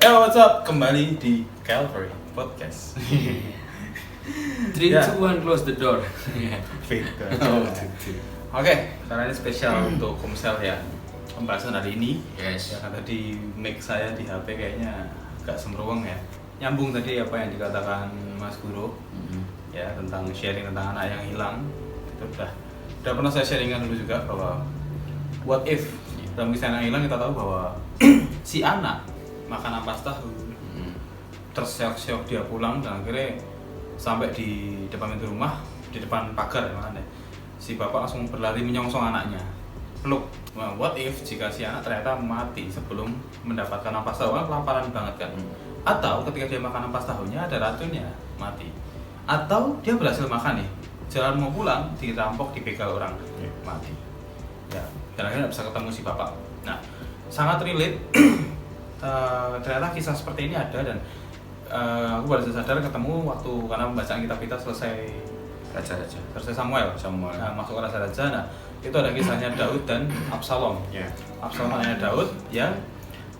Yo, what's up? Kembali di Calvary Podcast. 3, 2, 1, close the door. Oke, karena ini spesial untuk Komsel ya. Pembahasan hari ini, Yes. ya kan tadi mic saya di HP kayaknya agak semruweng ya. Nyambung tadi apa yang dikatakan Mas Guru, ya tentang sharing tentang anak yang hilang. Itu udah pernah saya sharingkan dulu juga bahwa what if dalam kisah anak hilang kita tahu bahwa si anak makan ampas tahu, terseok-seok dia pulang dan akhirnya sampai di depan pintu rumah, di depan pagar ya makanya si bapak langsung berlari menyongsong anaknya, peluk. Nah, what if jika si anak ternyata mati sebelum mendapatkan ampas tahu, kan kelaparan banget kan? Atau ketika dia makan ampas tahunya ada racunnya, mati. Atau dia berhasil makan nih, jalan mau pulang dirampok, dibegal orang, mati. Ya, dan akhirnya bisa ketemu si bapak. Nah, sangat relate. Ternyata kisah seperti ini ada dan aku baru sadar ketemu waktu karena pembacaan kitab kita selesai Samuel. Nah, masuk ke Raja-Raja. Nah, itu ada kisahnya Daud dan Absalom. Absalom anaknya Daud yang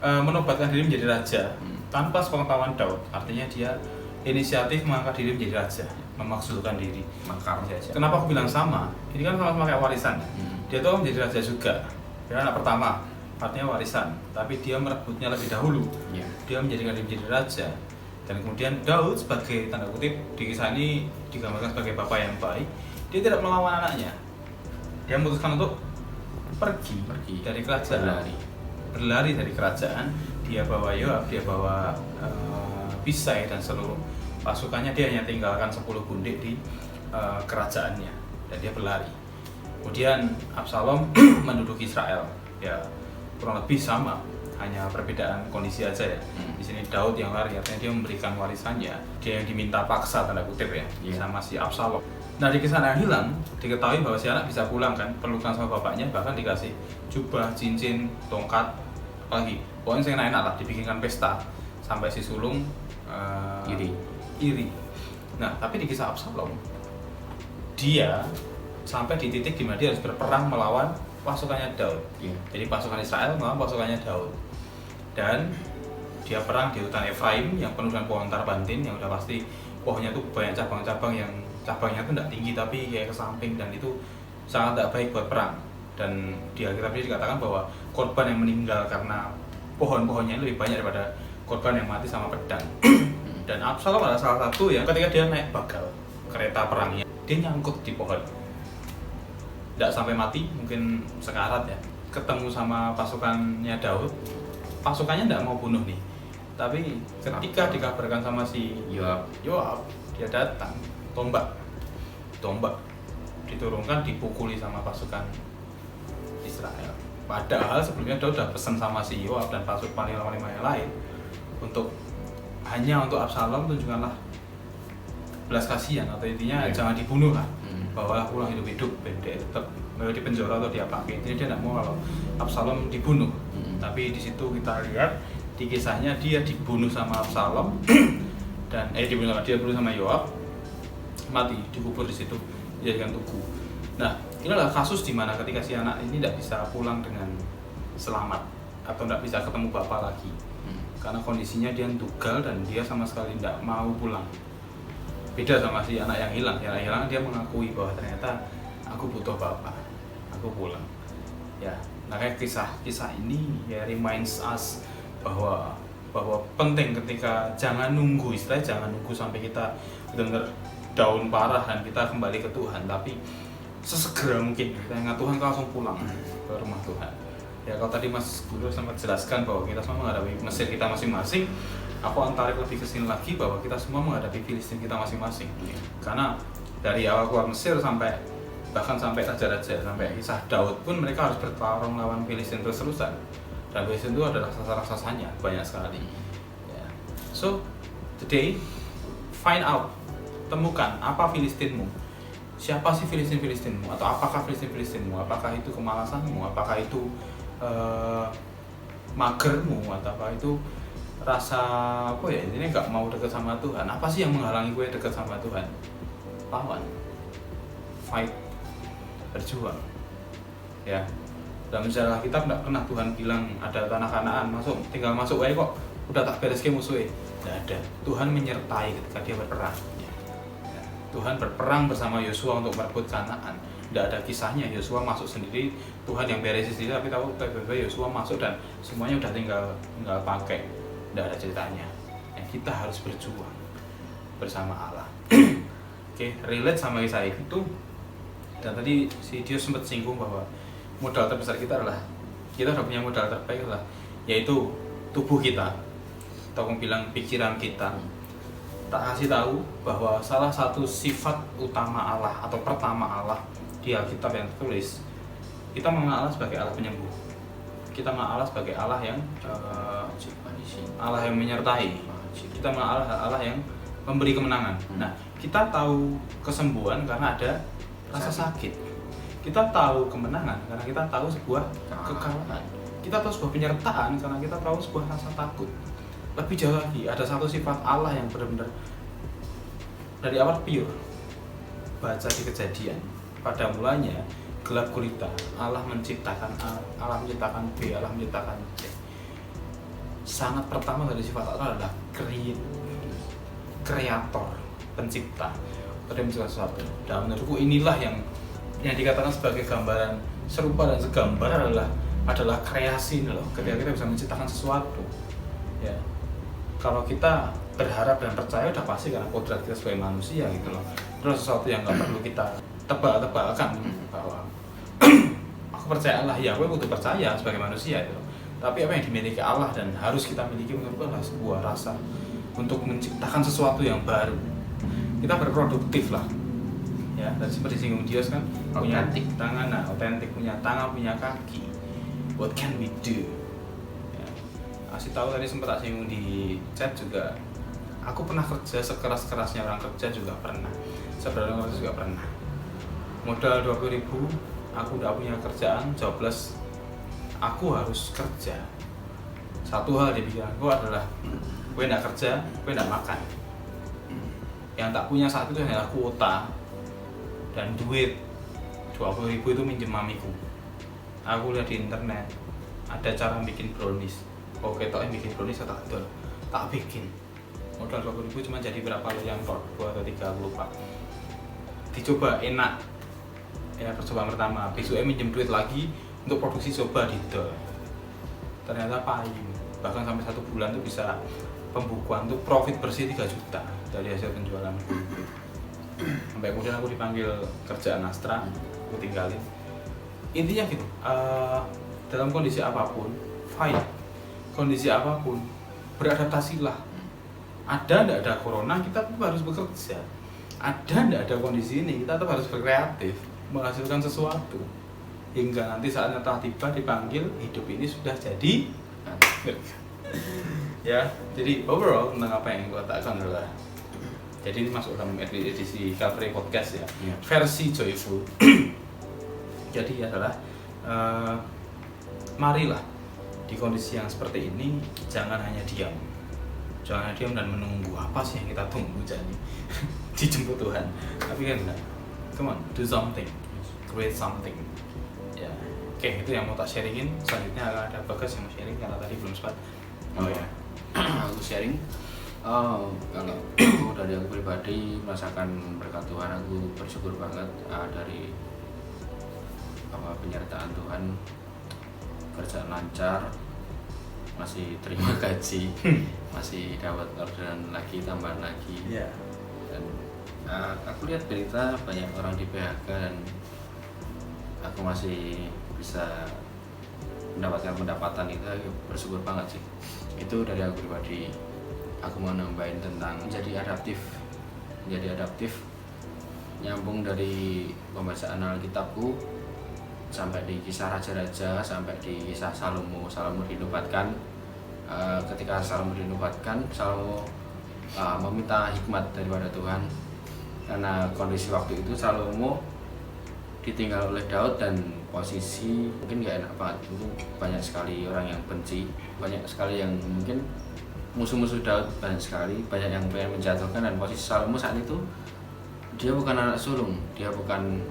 menobatkan diri menjadi raja tanpa sepengetahuan Daud. Artinya dia inisiatif mengangkat diri menjadi raja, memaksulkan diri. Kenapa aku bilang sama? Ini kan sama-sama kayak warisan. Dia tuh menjadi raja juga. Dia anak pertama, artinya warisan. Tapi dia merebutnya lebih dahulu. Dia menjadikan diri menjadi raja. Dan kemudian Daud sebagai tanda kutip di kisah ini digambarkan sebagai bapak yang baik. Dia tidak melawan anaknya. Dia memutuskan untuk pergi dari kerajaan. Berlari dari kerajaan. Dia bawa Yoab, dia bawa Bisai dan seluruh pasukannya. Dia hanya tinggalkan 10 bundik di kerajaannya dan dia berlari. Kemudian Absalom menduduki Israel. Ya kurang lebih sama, hanya perbedaan kondisi aja ya. Di sini Daud yang lari, artinya dia memberikan warisannya. Dia yang diminta paksa tanda kutip ya, sama si Absalom. Nah di kisah anak hilang diketahui bahwa si anak bisa pulang kan, pelukan sama bapaknya, bahkan dikasih jubah, cincin, tongkat, apalagi pokoknya yang enak-enak lah, dibikinkan pesta sampai si sulung iri. Nah tapi di kisah Absalom dia sampai di titik dimana dia harus berperang melawan pasukannya Daud. Jadi pasukan Israel melawan pasukannya Daud. Dan dia perang di hutan Efraim yang penuh dengan pohon tarbantin yang udah pasti pohonnya tuh banyak cabang-cabang yang cabangnya tuh tidak tinggi tapi kayak ke samping, dan itu sangat tidak baik buat perang. Dan di Alkitab ini dikatakan bahwa korban yang meninggal karena pohon-pohonnya lebih banyak daripada korban yang mati sama pedang. Dan Absalom adalah salah satu yang ketika dia naik bagal kereta perangnya, dia nyangkut di pohon. Tidak sampai mati, mungkin sekarat ya. Ketemu sama pasukannya Daud, pasukannya tidak mau bunuh nih. Tapi ketika dikabarkan sama si Yoab, dia datang, tombak diturunkan, dipukuli sama pasukan Israel. Padahal sebelumnya Daud sudah pesan sama si Yoab dan pasukan panglima yang lain untuk hanya untuk Absalom tunjukkanlah belas kasihan, atau intinya jangan dibunuh lah. Bawalah pulang hidup-hidup, dia tetap mau di penjara atau diapain. Jadi dia tidak mau kalau Absalom dibunuh. Tapi di situ kita lihat di kisahnya dia dibunuh sama Absalom dan dia dibunuh sama Yoab, mati, dikubur di situ, dijadikan tugu. Nah, ini adalah kasus di mana ketika si anak ini tidak bisa pulang dengan selamat atau tidak bisa ketemu bapak lagi. Karena kondisinya dia tugal dan dia sama sekali tidak mau pulang. Beda sama si anak yang hilang. Yang hilang dia mengakui bahwa ternyata aku butuh bapak, aku pulang. Ya, nah kayak kisah ini ya reminds us bahwa penting ketika jangan nunggu, istilahnya jangan nunggu sampai kita benar-benar down parah dan kita kembali ke Tuhan, tapi sesegera mungkin kita ingat Tuhan, kita langsung pulang ke rumah Tuhan. Ya kalau tadi Mas Guru sempat jelaskan bahwa kita semua menghadapi Mesir kita masing-masing. Aku tarik lebih ke sini lagi bahwa kita semua menghadapi Filistin kita masing-masing. Karena dari awal keluar Mesir bahkan sampai raja-raja, sampai kisah Daud pun mereka harus bertarung lawan Filistin terus-terusan. Dan Filistin itu adalah raksasa-raksasanya banyak sekali. Yeah. So today find out, temukan apa Filistinmu. Siapa sih Filistinmu? Atau apakah Filistinmu? Apakah itu kemalasanmu? Apakah itu magermu? Atau apa itu rasa apa ya, intinya nggak mau dekat sama Tuhan. Apa sih yang menghalangi gue dekat sama Tuhan? Lawan, fight, berjuang. Ya, dalam sejarah kita tidak pernah Tuhan bilang ada tanah Kanaan, tinggal masuk aja kok, udah tak beres ke musuhnya. Tidak ada. Tuhan menyertai ketika dia berperang. Ya. Tuhan berperang bersama Yosua untuk merebut Kanaan. Tidak ada kisahnya Yosua masuk sendiri, Tuhan yang beresin sendiri, tapi tahu tiba-tiba Yosua masuk dan semuanya udah tinggal pakai. Tidak ada ceritanya. Ya, kita harus berjuang bersama Allah. Oke, relate sama kisah itu. Dan tadi si Dio sempat singgung bahwa modal terbesar kita adalah kita udah punya modal terbaik adalah yaitu tubuh kita, atau bilang pikiran kita. Tak kasih tahu bahwa salah satu sifat utama Allah atau pertama Allah di Alkitab yang tertulis, kita mengenal Allah sebagai Allah penyembuh. Kita mengenal Allah sebagai Allah yang Allah yang menyertai. Kita mengenal Allah yang memberi kemenangan. Nah, kita tahu kesembuhan karena ada rasa sakit. Kita tahu kemenangan karena kita tahu sebuah kekalahan. Kita tahu sebuah penyertaan karena kita tahu sebuah rasa takut. Lebih jauh lagi, ada satu sifat Allah yang benar-benar dari awal pure. Baca di Kejadian, pada mulanya gelap gulita, Allah menciptakan A, Allah menciptakan B, Allah menciptakan C. Sangat pertama dari sifat Allah adalah kreator, pencipta. Pada mencipta sesuatu. Dan menurutku inilah yang dikatakan sebagai gambaran serupa dan segambar adalah kreasi ini loh. Ketika kita bisa menciptakan sesuatu, ya. Kalau kita berharap dan percaya udah pasti karena kodrat kita sebagai manusia gitu loh. Terus sesuatu yang nggak perlu kita tebak-tebakan bahwa aku percaya Allah, ya aku butuh percaya sebagai manusia gitu. Tapi apa yang dimiliki Allah dan harus kita miliki menurutku adalah sebuah rasa untuk menciptakan sesuatu yang baru. Kita berproduktif lah, ya. Dan seperti singgung Dios kan, punya tangan, otentik, punya tangan, punya kaki. What can we do? Ya. Kasih tahu tadi sempat tak singgung di chat juga. Aku pernah kerja sekeras-kerasnya orang kerja juga pernah. Sebenarnya orang kerja juga pernah. Modal 20.000, aku udah punya kerjaan, jobless. Aku harus kerja. Satu hal di pikiranku adalah, gue nggak kerja, gue nggak makan. Yang tak punya saat itu hanya kuota dan duit. 20.000 itu minjem mamiku. Aku lihat di internet ada cara bikin brownies. Oke, toh bikin brownies tak bikin. Modal 20.000 cuma jadi berapa loyang, 2 atau 3 aku lupa. Dicoba enak. Ya, percobaan pertama. Besoknya minjem duit lagi untuk produksi coba di dol. Ternyata payung. Bahkan sampai 1 bulan tuh bisa pembukuan tuh profit bersih 3 juta dari hasil penjualan. Sampai kemudian aku dipanggil kerjaan Astra, aku tinggalin. Intinya gitu, dalam kondisi apapun, fight. Kondisi apapun, beradaptasilah. Ada nggak ada corona, kita tetap harus bekerja. Ada nggak ada kondisi ini, kita tetap harus berkreatif, menghasilkan sesuatu. Hingga nanti saatnya telah tiba dipanggil, hidup ini sudah jadi. Ya, jadi overall tentang apa yang gue katakan adalah, jadi ini masuk dalam edisi Calvary Podcast ya, versi joyful. Jadi adalah marilah di kondisi yang seperti ini jangan hanya diam dan menunggu apa sih yang kita tunggu jadi dijemput Tuhan, tapi kan enggak, come on, do something, create something. Ya, oke, itu yang mau tak sharingin. Selanjutnya ada Bagas yang mau sharing karena tadi belum sempat. Oh ya, aku sharing. Kalau aku dari aku pribadi merasakan berkat Tuhan, aku bersyukur banget dari penyertaan Tuhan, kerjaan lancar, masih terima gaji, masih dapat orderan lagi, tambahan lagi. Yeah. Dan aku lihat berita banyak orang di PHK dan aku masih bisa mendapatkan pendapatan itu, aku bersyukur banget sih. Itu dari aku pribadi. Aku mau nambahin tentang menjadi adaptif, nyambung dari pembacaan Alkitabku sampai di kisah raja-raja, sampai di kisah Salomo dinobatkan. Ketika Salomo dinobatkan, Salomo meminta hikmat daripada Tuhan, karena kondisi waktu itu Salomo ditinggal oleh Daud dan posisi mungkin gak enak banget. Itu banyak sekali orang yang benci, banyak sekali yang mungkin musuh-musuh Daud, banyak sekali, banyak yang pengen menjatuhkan. Dan posisi Salomo saat itu, dia bukan anak sulung, dia bukan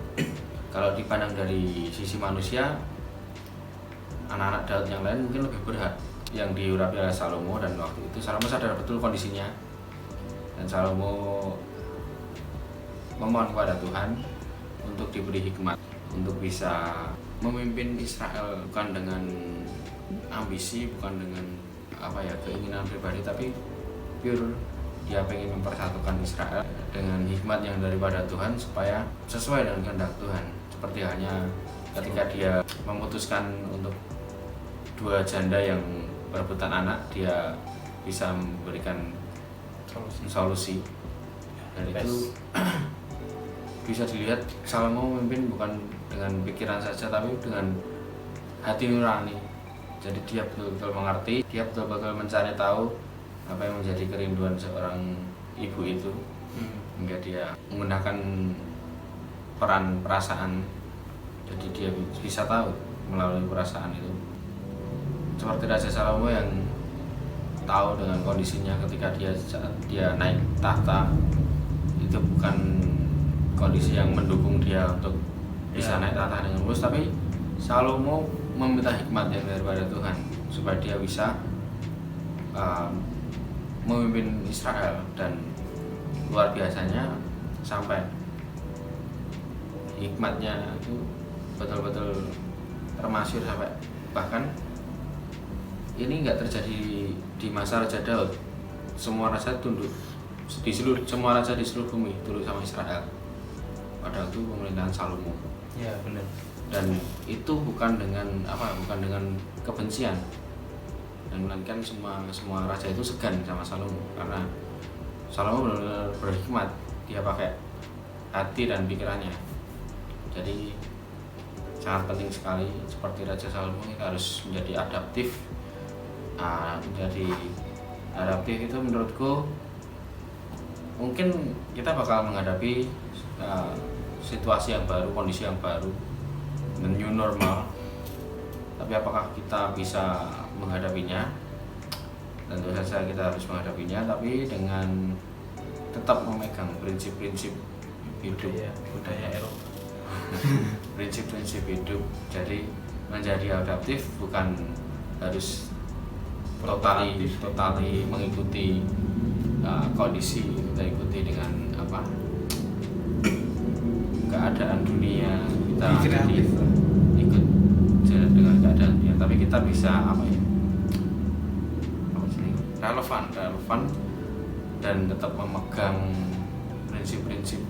kalau dipandang dari sisi manusia, anak-anak Daud yang lain mungkin lebih berhak, yang diurapi oleh Salomo, dan waktu itu Salomo sadar betul kondisinya, dan Salomo memohon kepada Tuhan untuk diberi hikmat untuk bisa memimpin Israel, bukan dengan ambisi, bukan dengan keinginan pribadi, tapi pure dia pengen mempersatukan Israel dengan hikmat yang daripada Tuhan supaya sesuai dengan kehendak Tuhan. Seperti halnya ketika dia memutuskan untuk 2 janda yang berebutan anak, dia bisa memberikan solusi. Dan itu bisa dilihat Salomo memimpin bukan dengan pikiran saja, tapi dengan hati nurani. Jadi dia betul-betul mengerti, dia betul-betul mencari tahu apa yang menjadi kerinduan seorang ibu itu, hingga dia menggunakan peran perasaan. Jadi dia bisa tahu melalui perasaan itu. Seperti Raja Salomo yang tahu dengan kondisinya ketika dia naik tahta, itu bukan kondisi yang mendukung dia untuk bisa naik tahta dengan mulus, tapi Salomo meminta hikmat yang daripada Tuhan supaya dia bisa memimpin Israel, dan luar biasanya sampai hikmatnya itu betul-betul termasyhur, sampai bahkan ini nggak terjadi di masa Raja Daud. Semua raja tunduk semua raja di seluruh bumi tunduk sama Israel pada waktu pemerintahan Salomo. Ya benar. Dan itu bukan dengan kebencian, dan melainkan semua raja itu segan sama Salomo, karena Salomo benar-benar berhikmat, dia pakai hati dan pikirannya. Jadi sangat penting sekali seperti Raja Salomo kita harus menjadi adaptif. Menjadi adaptif itu menurutku mungkin kita bakal menghadapi situasi yang baru, kondisi yang baru, the new normal. Tapi apakah kita bisa menghadapinya? Tentu saja kita harus menghadapinya, tapi dengan tetap memegang prinsip-prinsip hidup budaya Eropa. Prinsip-prinsip hidup. Jadi menjadi adaptif bukan harus totali mengikuti kondisi, kita ikuti dengan keadaan dunia, kita ikut dengan keadaan dunia, tapi kita bisa relevan dan tetap memegang prinsip-prinsip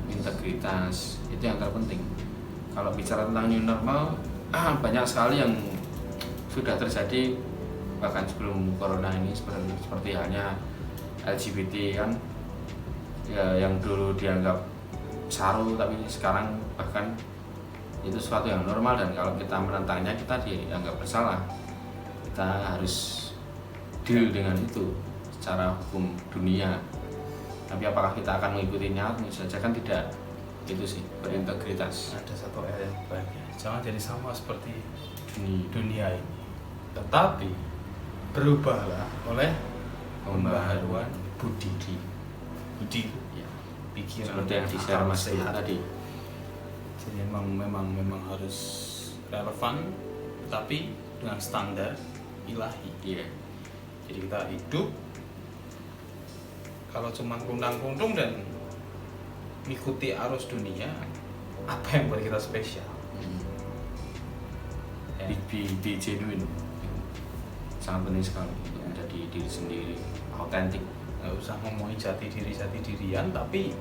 integritas. Itu yang terpenting. Kalau bicara tentang new normal, banyak sekali yang sudah terjadi bahkan sebelum corona ini, seperti halnya LGBT kan, ya, yang dulu dianggap saru tapi sekarang bahkan itu sesuatu yang normal, dan kalau kita menentangnya kita dianggap bersalah. Kita harus deal dengan itu secara hukum dunia. Tapi apakah kita akan mengikutinya? Tentu saja kan tidak. Itu sih, berintegritas. Ada satu ayat yang baiknya, jangan jadi sama seperti dunia ini, tetapi berubahlah oleh pembaharuan budi ya, pikiran seperti yang di-share Mas tadi. Jadi memang harus relevan, tapi dengan standar ilahi. Iya. Jadi kita hidup, kalau cuma kuntung-kuntung dan mengikuti arus dunia, apa yang buat kita spesial? Ya. Be genuine. Sangat penting sekali untuk menjadi diri sendiri, autentik. Nggak usah ngomongin jati dirian, tapi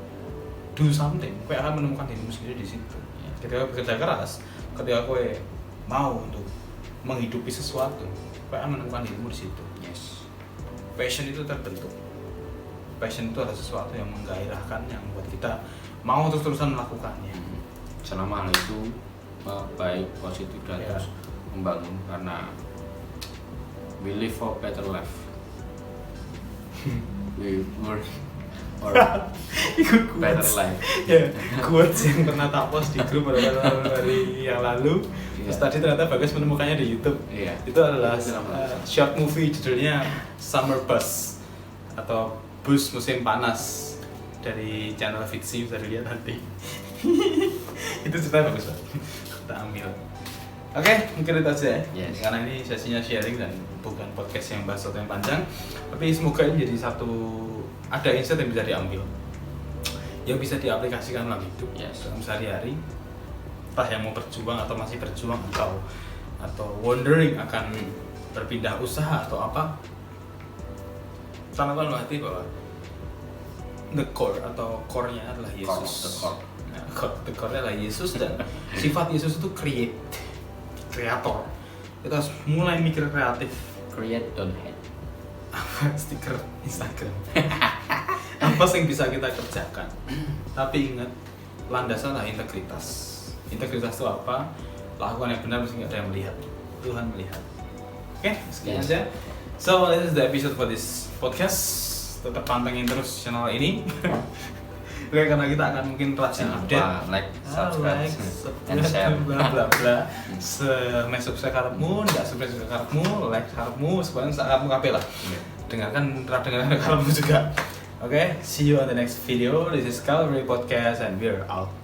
do something. Kau akan menemukan dirimu sendiri di situ. Ya. Ketika bekerja keras, ketika kau mau untuk menghidupi sesuatu, kau akan menemukan dirimu di situ. Yes. Passion itu terbentuk. Passion itu adalah sesuatu yang menggairahkan, yang membuat kita mau terus-terusan melakukannya. Selama hal itu baik, positif, dan terus membangun, karena we live for better life. We work for better life. Ya, quotes yang pernah tak post di grup beberapa hari yang lalu. Terus tadi ternyata Bagas menemukannya di YouTube. Itu adalah short movie judulnya Summer Bus atau Bus Musim Panas dari channel Fiksi, bisa dilihat nanti. Itu cerita bagus banget. Kita ambil. Oke, mungkin itu aja ya. Yes. Karena ini sesinya sharing dan bukan podcast yang bahas sesuatu yang panjang, tapi semoga ini jadi ada insight yang bisa diambil, yang bisa diaplikasikan dalam hidup, dalam sehari-hari. Entah yang mau berjuang atau masih berjuang atau wondering akan berpindah usaha atau apa, tanamkan hati bahwa the core atau core-nya adalah Yesus. The core-nya adalah Yesus, dan sifat Yesus itu kreator. Kita harus mulai mikir kreatif. Create, don't hate. Apa stiker Instagram? Apa yang bisa kita kerjakan? Tapi ingat, landasan adalah integritas. Integritas itu apa? Lakukan yang benar meski nggak ada yang melihat. Tuhan melihat. Oke, sekian aja. So, this is the episode for this podcast. Tetap pantengin terus channel ini. Oke, karena kita akan mungkin rajin update, like, subscribe, and share, bla bla bla. Subscribe karepmu, enggak subscribe karepmu, like karepmu, sebenarnya karepmu kabeh lah. Dengarkan karepmu juga. Oke, see you on the next video. This is Calvary Podcast and we're out.